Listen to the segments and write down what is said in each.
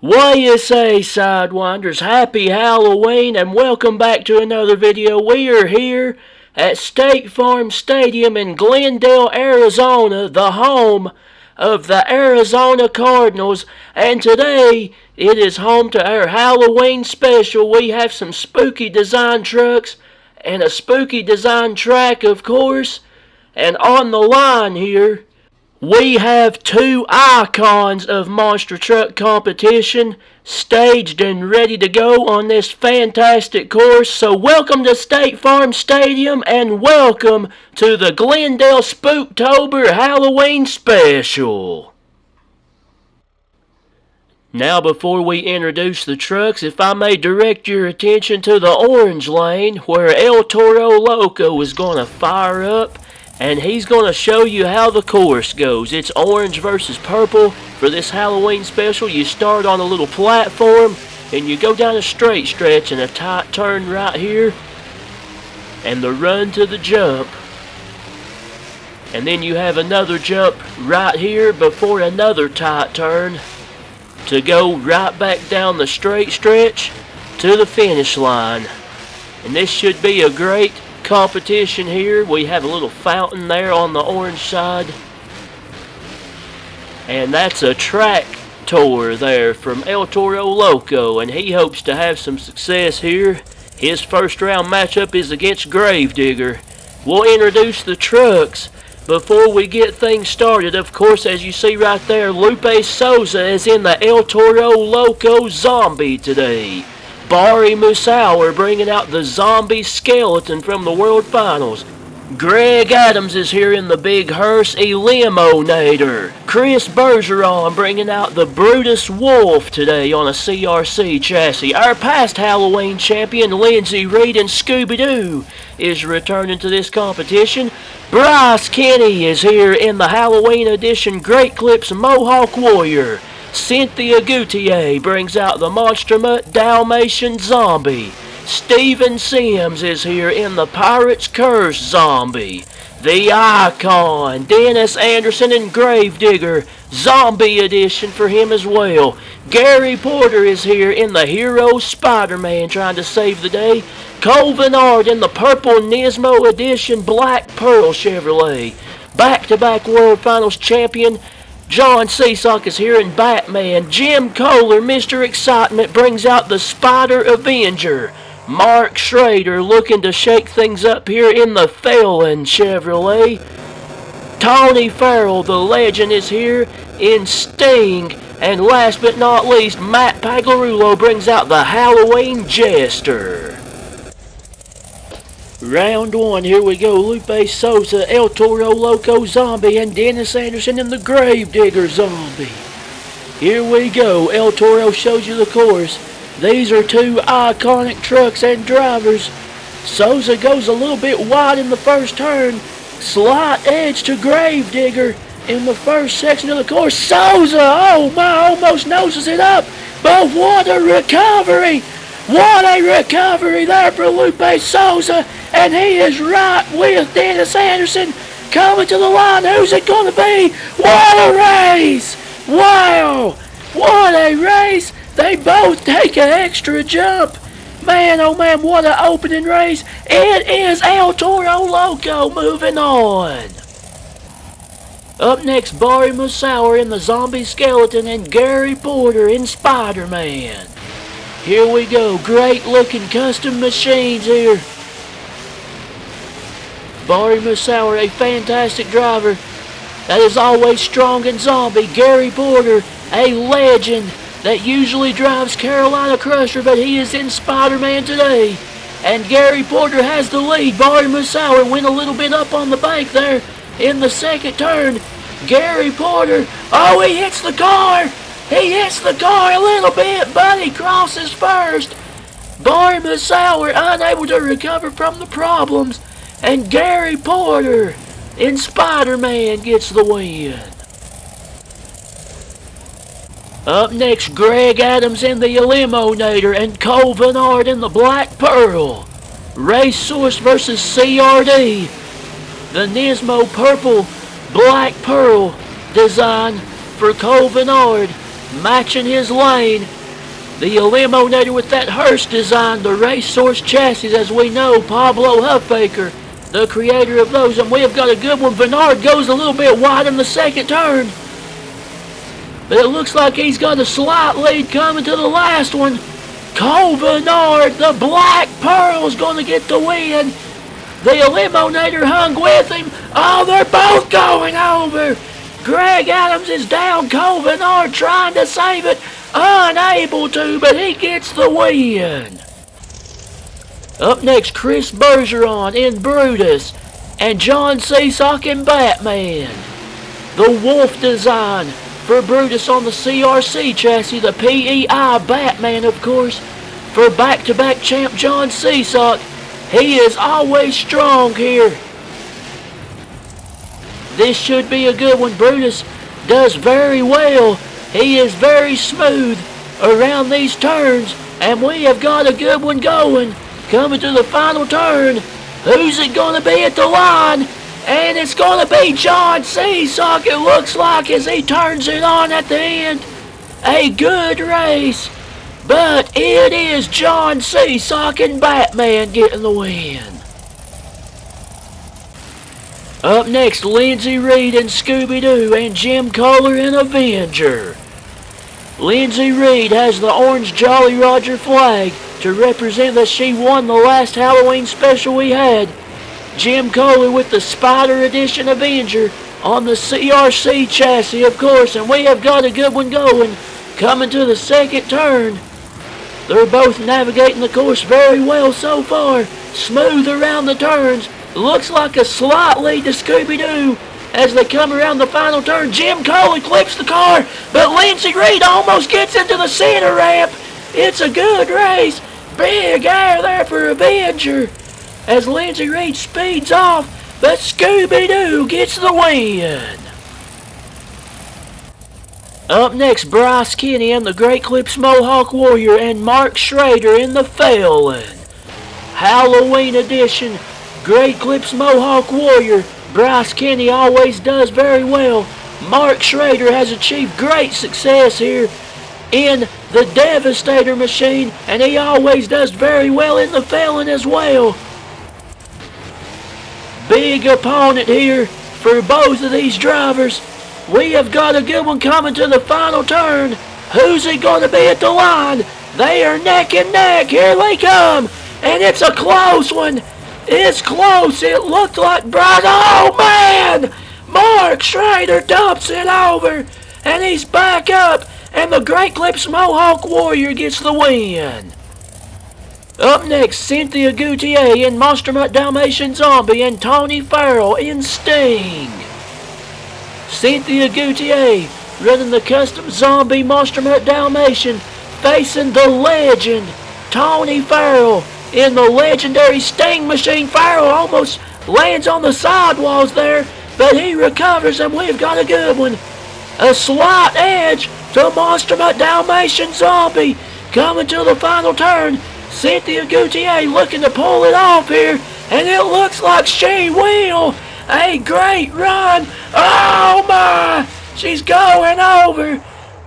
What you say, Sidewinders? Happy Halloween and welcome back to another video. We are here at State Farm Stadium in Glendale, Arizona, the home of the Arizona Cardinals, and today it is home to our Halloween special. We have some spooky design trucks and a spooky design track, of course, and on the line here we have two icons of monster truck competition staged and ready to go on this fantastic course. So welcome to State Farm Stadium and welcome to the Glendale Spooktober Halloween Special. Now before we introduce the trucks, if I may direct your attention to the orange lane where El Toro Loco is going to fire up. And he's going to show you how the course goes. It's orange versus purple for this Halloween special. You start on a little platform, and you go down a straight stretch and a tight turn right here, and the run to the jump. And then you have another jump right here before another tight turn to go right back down the straight stretch to the finish line. And this should be a great competition here. We have a little fountain there on the orange side, and that's a track tour there from El Toro Loco, and he hopes to have some success here. His first round matchup is against Gravedigger. We'll introduce the trucks before we get things started. Of course, as you see right there, Lupe Souza is in the El Toro Loco Zombie today. Barry Musauer bringing out the zombie skeleton from the World Finals. Greg Adams is here in the big hearse Eliminator. Chris Bergeron bringing out the Brutus Wolf today on a CRC chassis. Our past Halloween champion Lindsey Reed and Scooby-Doo is returning to this competition. Bryce Kenny is here in the Halloween edition Great Clips Mohawk Warrior. Cynthia Gutierrez brings out the Monster Mutt Dalmatian Zombie. Steven Sims is here in the Pirate's Curse Zombie. The Icon, Dennis Anderson and Gravedigger, Zombie Edition for him as well. Gary Porter is here in the Hero Spider-Man trying to save the day. Cole Venard in the Purple Nismo Edition Black Pearl Chevrolet. Back-to-back World Finals champion John Seasock is here in Batman. Jim Kohler, Mr. Excitement, brings out the Spider Avenger. Mark Schrader looking to shake things up here in the Felon Chevrolet. Tony Farrell, the legend, is here in Sting. And last but not least, Matt Pagliarulo brings out the Halloween Jester. Round one, here we go. Lupe Souza, El Toro Loco Zombie, and Dennis Anderson in the Gravedigger Zombie. Here we go. El Toro shows you the course. These are two iconic trucks and drivers. Souza goes a little bit wide in the first turn. Slight edge to Gravedigger in the first section of the course. Souza, oh my, almost noses it up. But what a recovery! What a recovery there for Lupe Souza. And he is right with Dennis Anderson coming to the line. Who's it going to be? What a race! Wow! What a race! They both take an extra jump. Man, oh man, what an opening race. It is El Toro Loco moving on. Up next, Barry Musauer in the Zombie Skeleton and Gary Porter in Spider-Man. Here we go. Great looking custom machines here. Barry Musauer, a fantastic driver that is always strong in Zombie. Gary Porter, a legend that usually drives Carolina Crusher, but he is in Spider-Man today. And Gary Porter has the lead. Barry Musauer went a little bit up on the bank there in the second turn. Gary Porter, oh, he hits the car. He hits the car a little bit, but he crosses first. Barry Musauer unable to recover from the problems. And Gary Porter in Spider-Man gets the win. Up next, Greg Adams in the Eliminator and Cole Venard in the Black Pearl. Race Source versus CRD. The Nismo Purple Black Pearl design for Cole Venard. matching his lane. The Eliminator with that hearse design, the Racehorse chassis, as we know, Pablo Huffbaker, the creator of those. And we have got a good one. Bernard goes a little bit wide in the second turn. But it looks like he's got a slight lead coming to the last one. Cole Bernard, the Black Pearl's going to get the win. The Eliminator hung with him. Oh, they're both going over. Greg Adams is down. Cole Bernard trying to save it. Unable to, but he gets the win. Up next, Chris Bergeron in Brutus and John Seasock in Batman. The Wolf design for Brutus on the CRC chassis, the PEI Batman, of course, for back-to-back champ John Seasock. He is always strong here. This should be a good one. Brutus does very well. He is very smooth around these turns, and we have got a good one going. Coming to the final turn. Who's it going to be at the line? And it's going to be John Seasock, it looks like, as he turns it on at the end. A good race, but it is John Seasock and Batman getting the win. Up next, Lindsey Reed and Scooby-Doo and Jim Kohler in Avenger. Lindsey Reed has the orange Jolly Roger flag to represent that she won the last Halloween special we had. Jim Kohler with the Spider Edition Avenger on the CRC chassis, of course, and we have got a good one going. Coming to the second turn. They're both navigating the course very well so far. Smooth around the turns. Looks like a slight lead to Scooby-Doo as they come around the final turn. Jim Kohler clips the car, but Lindsey Reed almost gets into the center ramp. It's a good race. Big air there for Avenger as Lindsey Reed speeds off, but Scooby-Doo gets the win. Up next, Bryce Kenny and the Great Clips Mohawk Warrior and Mark Schrader in the Phelan. Halloween edition, Great Clips Mohawk Warrior. Bryce Kenny always does very well. Mark Schrader has achieved great success here in the Devastator machine, and he always does very well in the Phelan as well. Big opponent here for both of these drivers. We have got a good one coming to the final turn. Who's it going to be at the line? They are neck and neck. Here they come. And it's a close one. It's close. It looked like Brian. Oh, man! Mark Schrader dumps it over. And he's back up. And the Great Clips Mohawk Warrior gets the win. Up next, Cynthia Gutierrez in Monster Mutt Dalmatian Zombie and Tony Farrell in Sting. Cynthia Gutierrez running the custom zombie Monster Mutt Dalmatian, facing the legend Tony Farrell in the legendary Sting machine. Farrell almost lands on the sidewalls there, but he recovers, and we've got a good one. A slight edge to Monster Mutt Dalmatian Zombie. Coming to the final turn, Cynthia Gutierrez looking to pull it off here, and it looks like she will. A great run. Oh my! She's going over.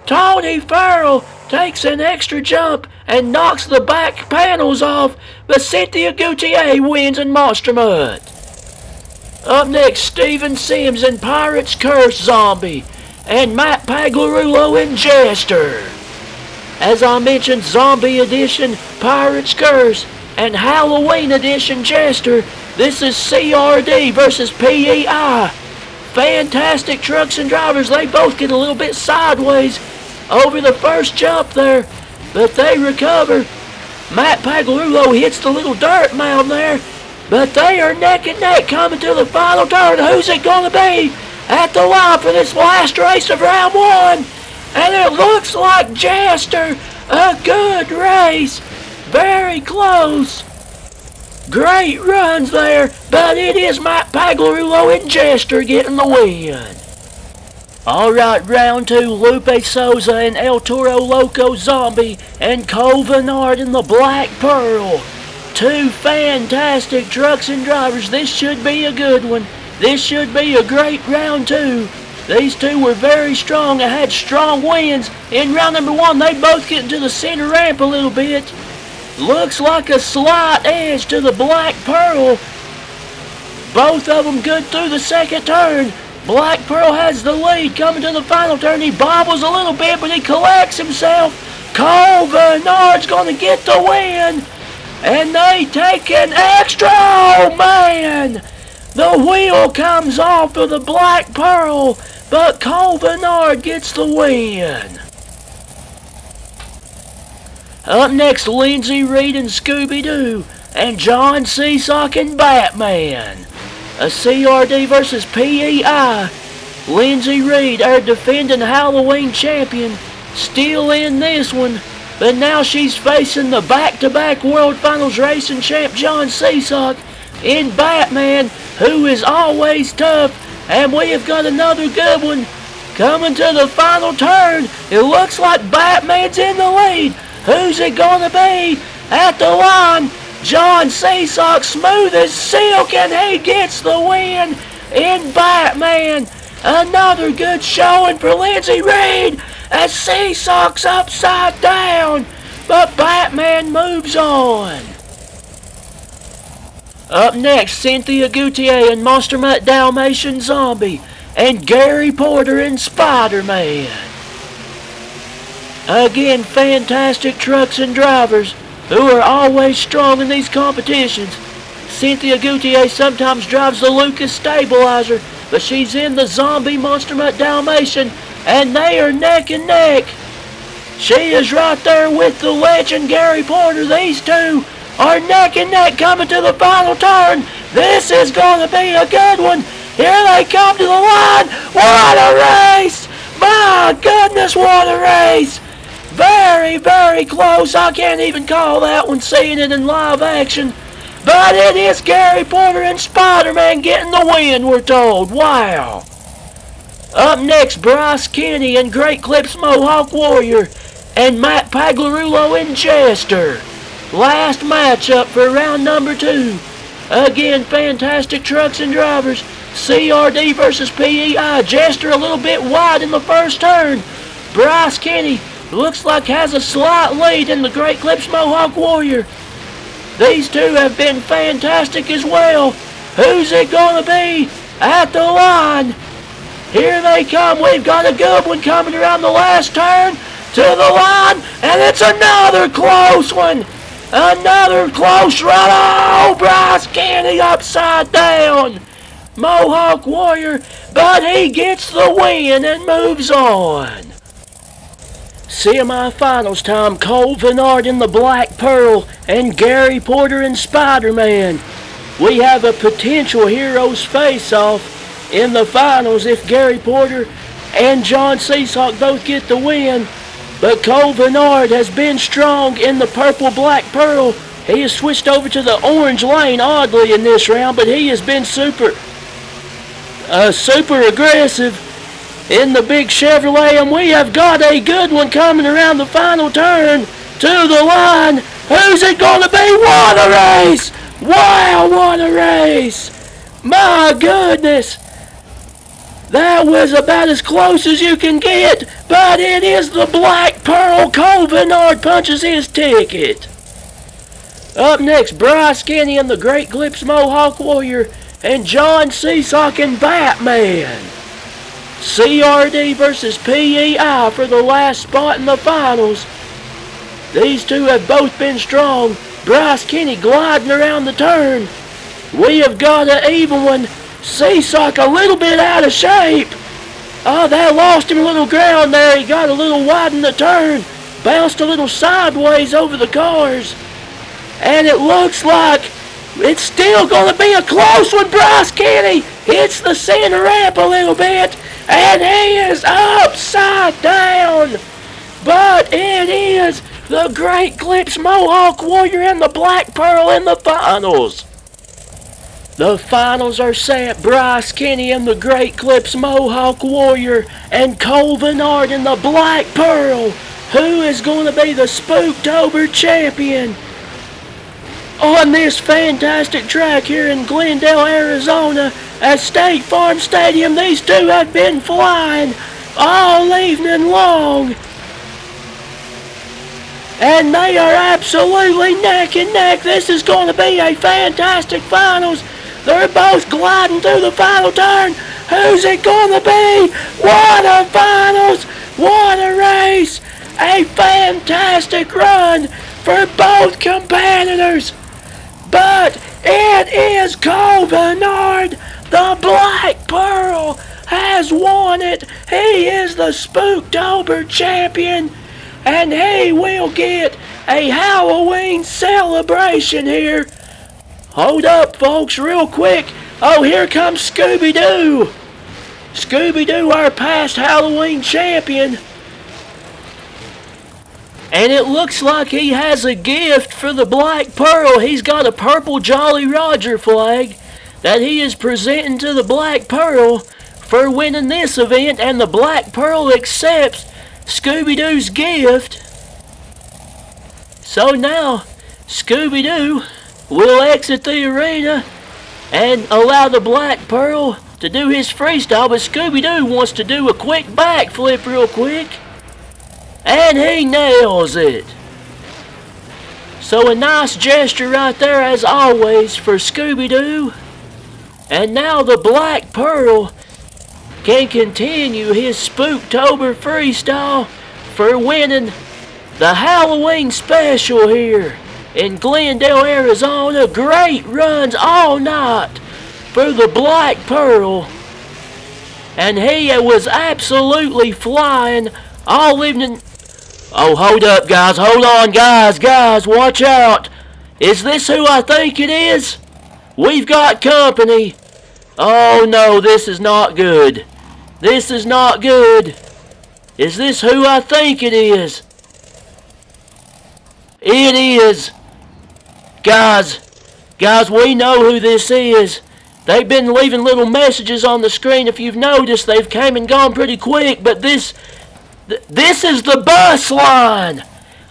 Tony Farrell takes an extra jump and knocks the back panels off, but Cynthia Gutierrez wins in Monster Mutt. Up next, Steven Sims in Pirate's Curse Zombie and Matt Pagliarulo in Jester. As I mentioned, Zombie Edition Pirate's Curse and Halloween Edition Jester. This is CRD versus PEI. Fantastic trucks and drivers. They both get a little bit sideways over the first jump there, but they recover. Matt Pagliarulo hits the little dirt mound there, but they are neck and neck coming to the final turn. Who's it going to be at the line for this last race of round one? And it looks like Jester. A good race. Very close. Great runs there, but it is Matt Pagliarulo and Jester getting the win. Alright, round two, Lupe Souza and El Toro Loco Zombie and Cole Bernard in the Black Pearl. Two fantastic trucks and drivers. This should be a good one. This should be a great round two. These two were very strong and had strong winds. In round number 1, they both get into the center ramp a little bit. Looks like a slight edge to the Black Pearl. Both of them good through the second turn. Black Pearl has the lead coming to the final turn. He bobbles a little bit, but he collects himself. Cole Bernard's going to get the win. And they take an extra. Oh, man. The wheel comes off of the Black Pearl, but Cole Bernard gets the win. Up next, Lindsay Reed and Scooby-Doo, and John Seasock and Batman. A CRD versus PEI. Lindsay Reed, our defending Halloween champion, still in this one, but now she's facing the back-to-back World Finals racing champ John Seasock in Batman, who is always tough, and we have got another good one coming to the final turn. It looks like Batman's in the lead. Who's it gonna be? At the line, John Seasock, smooth as silk, and he gets the win in Batman. Another good showing for Lindsay Reed as Seasock's upside down, but Batman moves on. Up next, Cynthia Gutierrez and Monster Mutt Dalmatian Zombie, and Gary Porter and Spider-Man. Again, fantastic trucks and drivers who are always strong in these competitions. Cynthia Gutierrez sometimes drives the Lucas Stabilizer, but she's in the Zombie Monster Mutt Dalmatian, and they are neck and neck. She is right there with the legend Gary Porter. These two are neck and neck coming to the final turn. This is going to be a good one. Here they come to the line. What a race! My goodness, what a race! Very, very close. I can't even call that one, seeing it in live action. But it is Gary Porter and Spider-Man getting the win, we're told. Wow. Up next, Bryce Kenny and Great Clips Mohawk Warrior, and Matt Paglarulo and Jester. Last matchup for round number 2. Again, fantastic trucks and drivers. CRD versus PEI. Jester a little bit wide in the first turn. Bryce Kenny looks like has a slight lead in the Great Clips Mohawk Warrior. These two have been fantastic as well. Who's it going to be at the line? Here they come. We've got a good one coming around the last turn to the line, and it's another close one. Another close run. Oh, Bryce Kenny upside down. Mohawk Warrior, but he gets the win and moves on. Semi-finals time, Cole Bernard in the Black Pearl and Gary Porter and Spider-Man. We have a potential heroes face-off in the finals if Gary Porter and John Seasock both get the win. But Cole Bernard has been strong in the purple Black Pearl. He has switched over to the orange lane oddly in this round, but he has been super aggressive in the big Chevrolet, and we have got a good one coming around the final turn to the line. Who's it going to be? What a race! Wow, what a race! My goodness! That was about as close as you can get, but it is the Black Pearl. Cole Bernard punches his ticket. Up next, Bryce Kenny and the Great Clips Mohawk Warrior, and John Seasock and Batman. CRD versus PEI for the last spot in the finals. These two have both been strong. Bryce Kenny gliding around the turn. We have got an even one. Seasock a little bit out of shape. Oh, that lost him a little ground there. He got a little wide in the turn. Bounced a little sideways over the cars. And it looks like it's still going to be a close one. Bryce Kenny hits the center ramp a little bit. And he is upside down. But it is the Great Clips Mohawk Warrior and the Black Pearl in the finals. The finals are set. Bryce Kenny and the Great Clips Mohawk Warrior and Cole Bernard and the Black Pearl. Who is going to be the Spooktober champion on this fantastic track here in Glendale, Arizona? at State Farm Stadium. These two have been flying all evening long. And they are absolutely neck and neck. This is going to be a fantastic finals. They're both gliding through the final turn. Who's it going to be? What a finals! What a race! A fantastic run for both competitors. But it is Cole Bernard. The Black Pearl has won it. He is the Spooktober champion. And he will get a Halloween celebration here. Hold up, folks, real quick. Oh, here comes Scooby-Doo. Scooby-Doo, our past Halloween champion. And it looks like he has a gift for the Black Pearl. He's got a purple Jolly Roger flag that he is presenting to the Black Pearl for winning this event, and the Black Pearl accepts Scooby-Doo's gift. So now Scooby-Doo will exit the arena and allow the Black Pearl to do his freestyle, but Scooby-Doo wants to do a quick backflip real quick, and he nails it. So a nice gesture right there as always for Scooby-Doo. And now the Black Pearl can continue his Spooktober freestyle for winning the Halloween special here in Glendale, Arizona. Great runs all night for the Black Pearl. And he was absolutely flying all evening. Oh, hold up, guys. Hold on, guys, watch out. Is this who I think it is? We've got company. Oh, no, this is not good. This is not good. Is this who I think it is? It is. Guys, we know who this is. They've been leaving little messages on the screen. If you've noticed, they've came and gone pretty quick, but this is the bus line.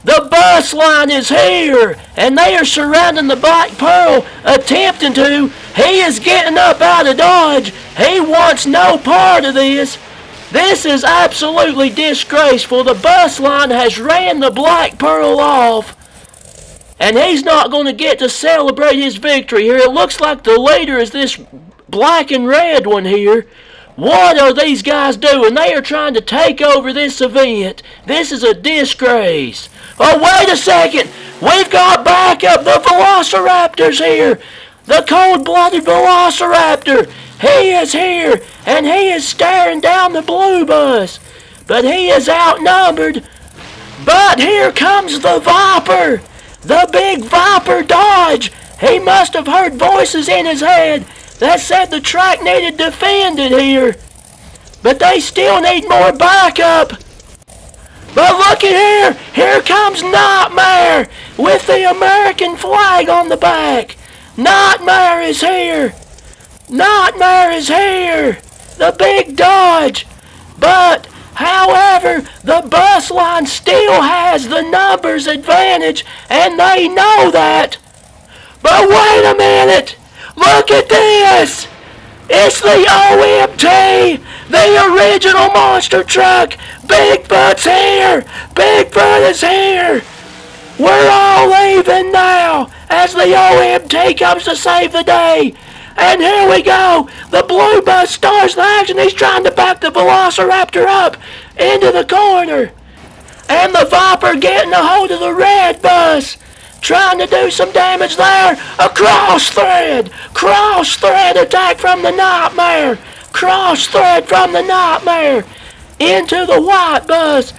The bus line is here, and they are surrounding the Black Pearl, attempting to. He is getting up out of Dodge. He wants no part of this. This is absolutely disgraceful. The bus line has ran the Black Pearl off, and he's not going to get to celebrate his victory here. It looks like the leader is this black and red one here. What are these guys doing? They are trying to take over this event. This is a disgrace. Oh, wait a second. We've got backup. The Velociraptor's here. The cold-blooded Velociraptor. He is here, and he is staring down the blue bus. But he is outnumbered. But here comes the Viper. The big Viper Dodge. He must have heard voices in his head that said the track needed defended here. But they still need more backup. But look at here. Here comes Nightmare with the American flag on the back. Nightmare is here. Nightmare is here. The big Dodge. But, however, the bus line still has the numbers advantage, and they know that. But wait a minute. Look at this. It's the OMT, the original monster truck. Bigfoot's here. Bigfoot is here. We're all leaving now as the OMT comes to save the day. And here we go. The blue bus starts the action. He's trying to back the Velociraptor up into the corner. And the Viper getting a hold of the red bus, trying to do some damage there. A cross thread attack from the Nightmare. Cross thread from the Nightmare into the white bus,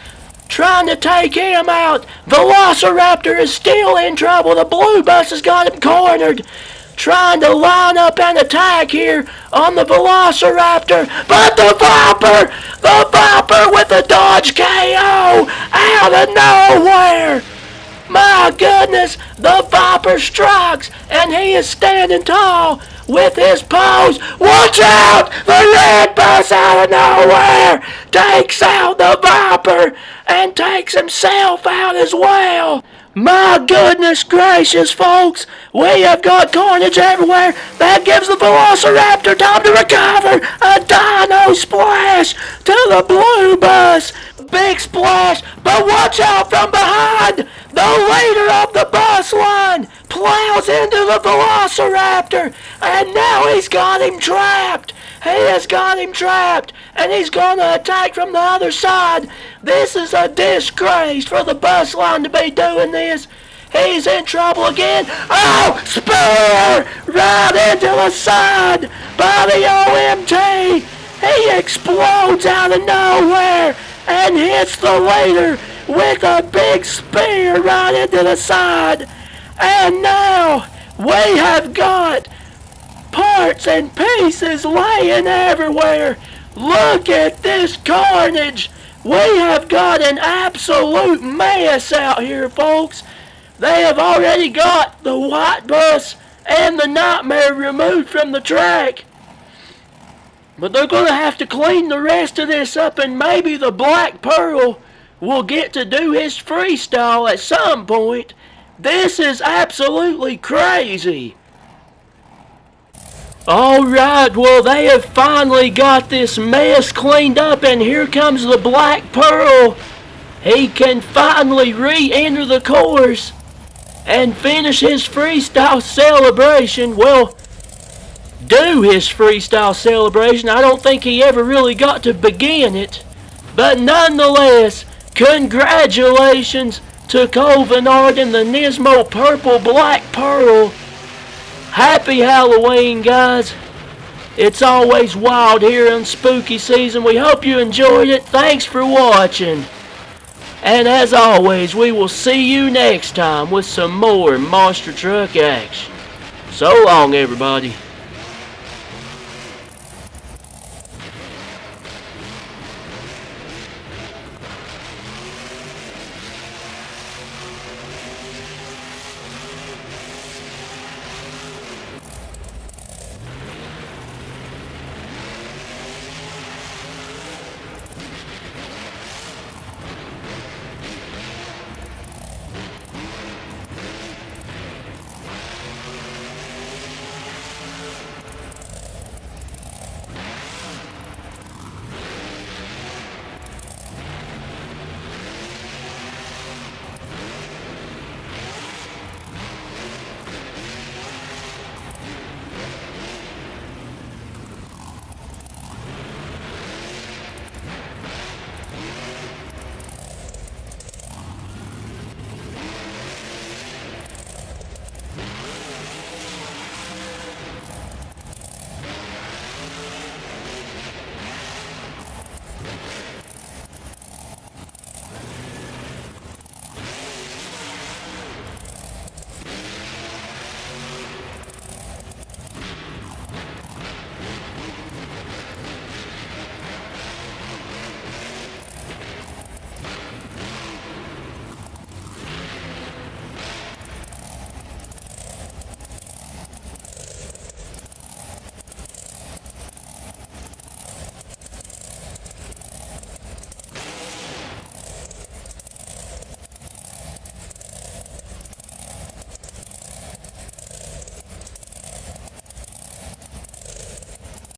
trying to take him out. Velociraptor is still in trouble. The blue bus has got him cornered, trying to line up an attack here on the Velociraptor. But the Viper with the Dodge KO out of nowhere. My goodness, the Viper strikes, and he is standing tall with his paws. Watch out! The red bus out of nowhere takes out the Viper and takes himself out as well. My goodness gracious, folks, we have got carnage everywhere. That gives the Velociraptor time to recover. A dino splash to the blue bus. Big splash, but watch out from behind. The leader of the bus line plows into the Velociraptor, and now he's got him trapped. He has got him trapped, and he's gonna attack from the other side. This is a disgrace for the bus line to be doing this. He's in trouble again. Oh, spear! Right into the side by the OMT. He explodes out of nowhere and hits the leader with a big spear right into the side. And now we have got parts and pieces laying everywhere. Look at this carnage. We have got an absolute mess out here, folks. They have already got the white bus and the Nightmare removed from the track. But they're going to have to clean the rest of this up, and maybe the Black Pearl will get to do his freestyle at some point. This is absolutely crazy. Alright, well, they have finally got this mess cleaned up, and here comes the Black Pearl. He can finally re-enter the course and finish his freestyle celebration. Well, do his freestyle celebration. I don't think he ever really got to begin it. But nonetheless, congratulations to Colvinard and the Nismo Purple Black Pearl. Happy Halloween, guys. It's always wild here in spooky season. We hope you enjoyed it. Thanks for watching. And as always, we will see you next time with some more monster truck action. So long, everybody.